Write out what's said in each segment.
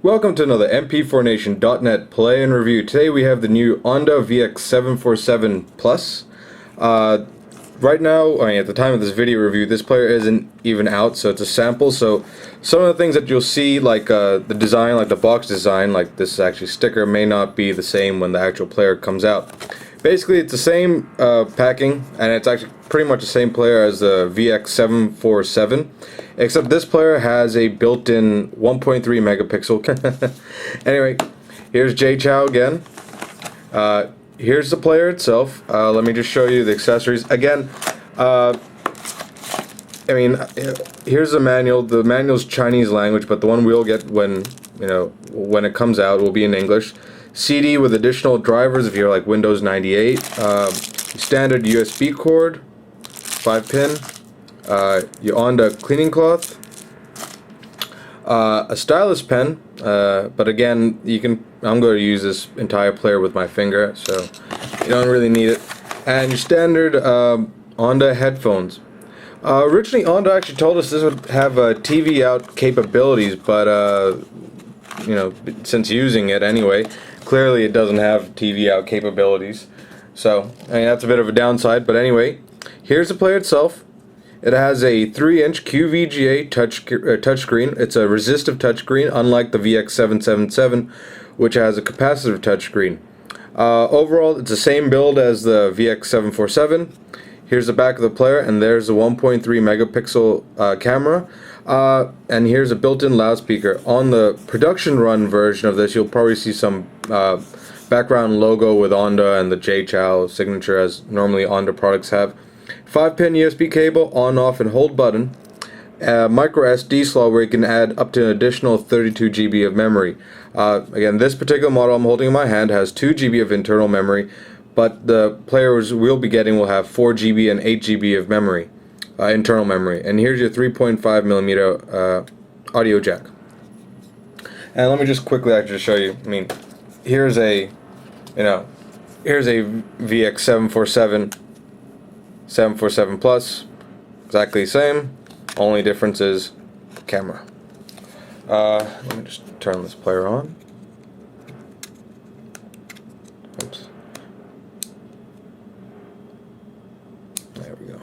Welcome to another MP4Nation.net play and review. Today we have the new Onda VX747 Plus. Right now, at the time of this video review, this player isn't even out, so it's a sample. So some of the things that you'll see, like the design, like the box design, like this actually sticker, may not be the same when the actual player comes out. Basically, it's the same packing, and it's actually pretty much the same player as the VX747, except this player has a built-in 1.3 megapixel. Anyway, here's Jay Chow again. Here's the player itself. Let me just show you the accessories. Again, here's the manual. The manual's Chinese language, but the one we'll get when it comes out will be in English. CD with additional drivers if you're like Windows 98. Standard USB cord, 5-pin. Your Onda cleaning cloth. A stylus pen, but again, I'm going to use this entire player with my finger, so you don't really need it. And your standard Onda headphones. Originally, Onda actually told us this would have TV out capabilities, but since using it anyway, clearly it doesn't have TV out capabilities. So that's a bit of a downside. But anyway, here's the player itself. It has a 3-inch QVGA touchscreen. It's a resistive touchscreen, unlike the VX777, which has a capacitive touchscreen. Overall, it's the same build as the VX747. Here's the back of the player, and there's the 1.3 megapixel camera. And here's a built-in loudspeaker. On the production run version of this, you'll probably see some background logo with Onda and the Jay Chow signature, as normally Onda products have. 5-pin USB cable, on, off, and hold button. Micro SD slot where you can add up to an additional 32 GB of memory. Again, this particular model I'm holding in my hand has 2 GB of internal memory, but the players we'll be getting will have 4 GB and 8 GB of memory, internal memory. And here's your 3.5 millimeter audio jack. And let me just quickly actually show you. Here's a VX747. 747 Plus, exactly the same, only difference is camera. Let me just turn this player on. Oops. There we go.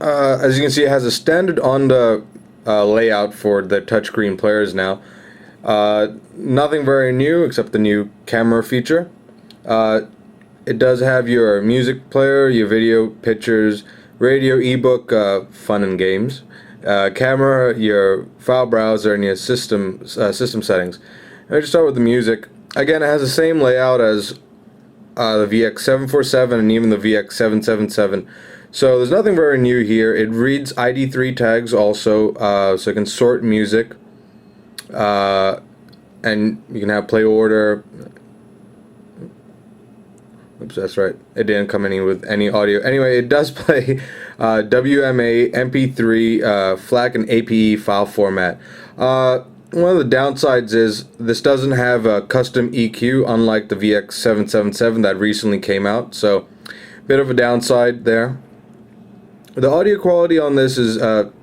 As you can see, it has a standard Onda layout for the touchscreen players now. Nothing very new except the new camera feature. It does have your music player, your video, pictures, radio, ebook, fun and games, camera, your file browser, and your system settings. Let me just start with the music. Again, it has the same layout as the VX747 and even the VX777. So there's nothing very new here. It reads ID3 tags also, so it can sort music. And you can have play order. Oops, that's right. It didn't come in with any audio. Anyway, it does play WMA, MP3, FLAC, and APE file format. One of the downsides is this doesn't have a custom EQ, unlike the VX777 that recently came out. So, bit of a downside there. The audio quality on this is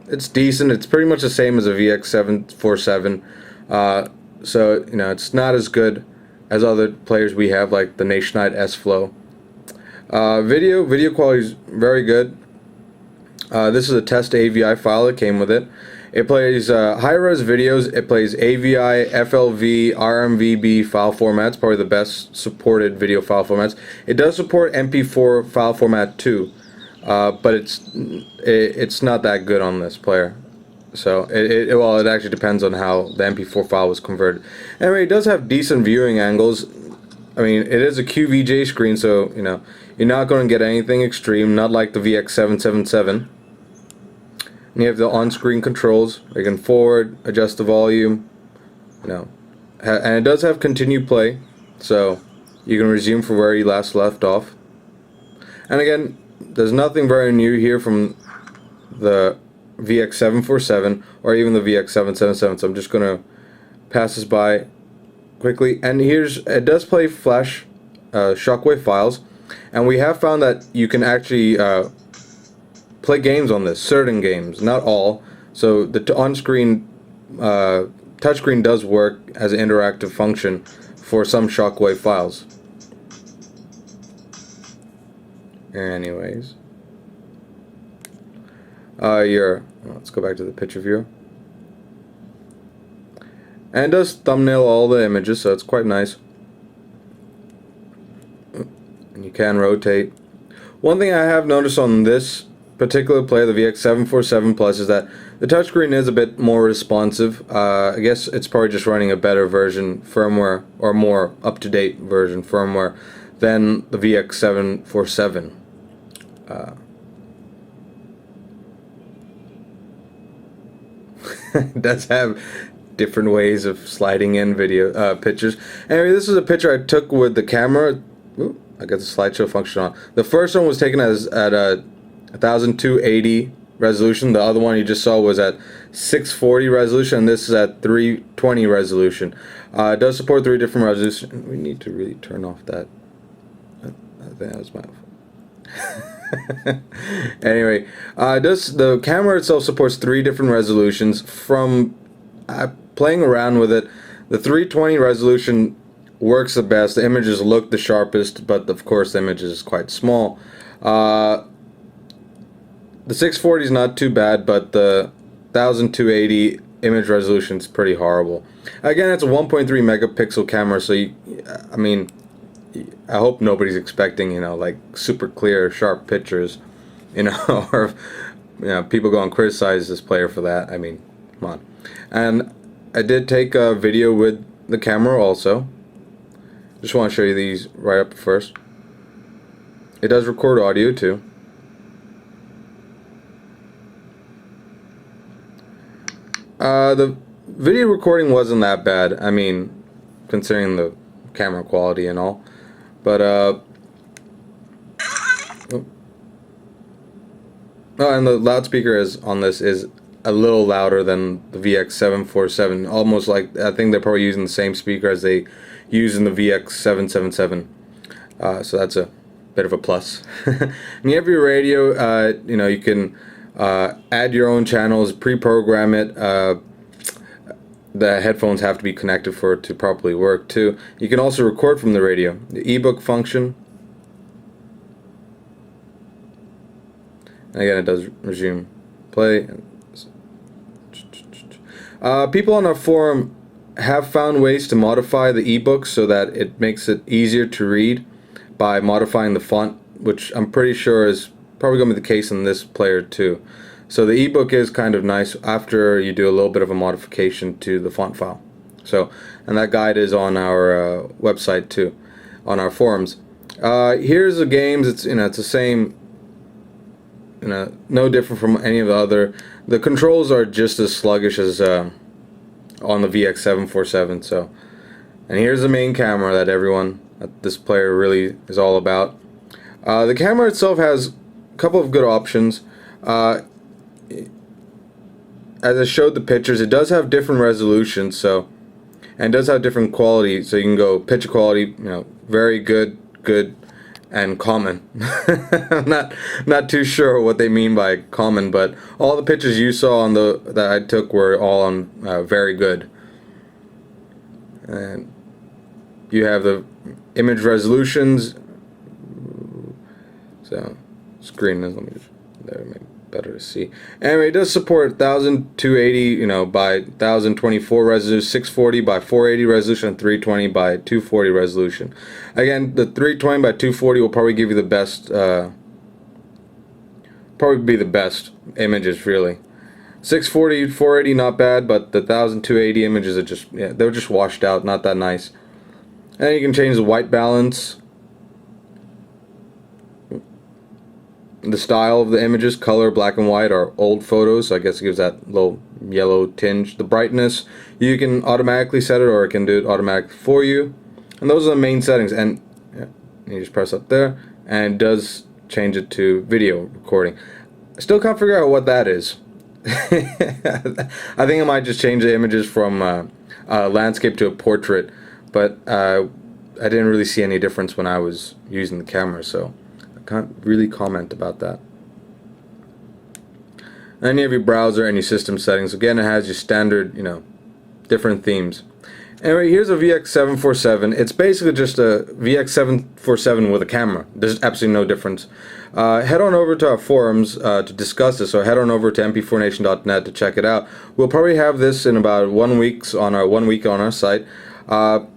it's decent. It's pretty much the same as a VX747. So it's not as good as other players we have, like the Nationwide S-Flow. Video quality is very good. This is a test AVI file that came with it. It plays high-res videos. It plays AVI, FLV, RMVB file formats, probably the best supported video file formats. It does support MP4 file format too, but it's not that good on this player. So it actually depends on how the MP4 file was converted. Anyway, it does have decent viewing angles. It is a QVGA screen, so you're not going to get anything extreme, not like the VX777. And you have the on-screen controls. You can forward, adjust the volume, and it does have continue play, so you can resume from where you last left off. And again, there's nothing very new here from the VX747 or even the VX777, so I'm just gonna pass this by quickly. And it does play flash shockwave files, and we have found that you can actually play games on this, certain games, not all. So the on-screen touchscreen does work as an interactive function for some shockwave files. Anyways, let's go back to the picture viewer. And it does thumbnail all the images, so it's quite nice. And you can rotate. One thing I have noticed on this particular player, the VX747 Plus, is that the touchscreen is a bit more responsive. I guess it's probably just running a better version firmware, or more up-to-date version firmware, than the VX747. It does have different ways of sliding in video pictures. Anyway, this is a picture I took with the camera. Ooh, I got the slideshow function on. The first one was taken at a 1280 resolution. The other one you just saw was at 640 resolution, and this is at 320 resolution. It does support 3 different resolutions. We need to really turn off that. I think that was my anyway, the camera itself supports 3 different resolutions. From playing around with it, the 320 resolution works the best. The images look the sharpest, but of course the image is quite small. The 640 is not too bad, but the 1280 image resolution is pretty horrible. Again, it's a 1.3 megapixel camera, so I mean, I hope nobody's expecting, you know, like super clear, sharp pictures, you know, or people go and criticize this player for that. I mean, come on. And I did take a video with the camera also. Just want to show you these right up first. It does record audio too. The video recording wasn't that bad. I mean, considering the camera quality and all. But oh, and the loudspeaker on this is a little louder than the VX747. Almost like, I think they're probably using the same speaker as they use in the VX777. So that's a bit of a plus. And you have your radio. You know, you can add your own channels, pre-program it. The headphones have to be connected for it to properly work too. You can also record from the radio. The ebook function. And again, it does resume play. People on our forum have found ways to modify the ebook so that it makes it easier to read by modifying the font, which I'm pretty sure is probably going to be the case in this player too. So the ebook is kind of nice after you do a little bit of a modification to the font file. So, and that guide is on our website too, on our forums. Here's the games. It's it's the same. No different from any of the other. The controls are just as sluggish as on the VX747. So, and here's the main camera that this player really is all about. The camera itself has a couple of good options. As I showed the pictures, it does have different resolutions, so, and it does have different quality. So you can go picture quality, very good, good, and common. I'm not too sure what they mean by common, but all the pictures you saw on that I took were all on very good. And you have the image resolutions. So screen is, let me just, there, maybe better to see. Anyway, it does support 1280 by 1024 resolution, 640 by 480 resolution, and 320 by 240 resolution. Again, the 320 by 240 will probably give you the best images, really. 640, 480 not bad, but the 1280 images are just, they're just washed out, not that nice. And you can change the white balance, the style of the images, color, black and white, are old photos, so I guess it gives that little yellow tinge. The brightness, you can automatically set it, or it can do it automatically for you. And those are the main settings. And you just press up there, and it does change it to video recording. I still can't figure out what that is. I think I might just change the images from landscape to a portrait, but I didn't really see any difference when I was using the camera, so can't really comment about that. any of your browser, any system settings. Again, it has your standard, different themes. Anyway, here's a VX747. It's basically just a VX747 with a camera. There's absolutely no difference. Head on over to our forums to discuss this, or head on over to mp4nation.net to check it out. We'll probably have this in about 1 week on our site,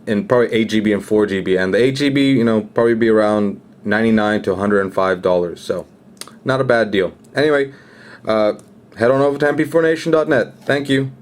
in probably 8 GB and 4 GB. And the 8 GB, probably be around $99 to $105. So, not a bad deal. Anyway, head on over to mp4nation.net. Thank you.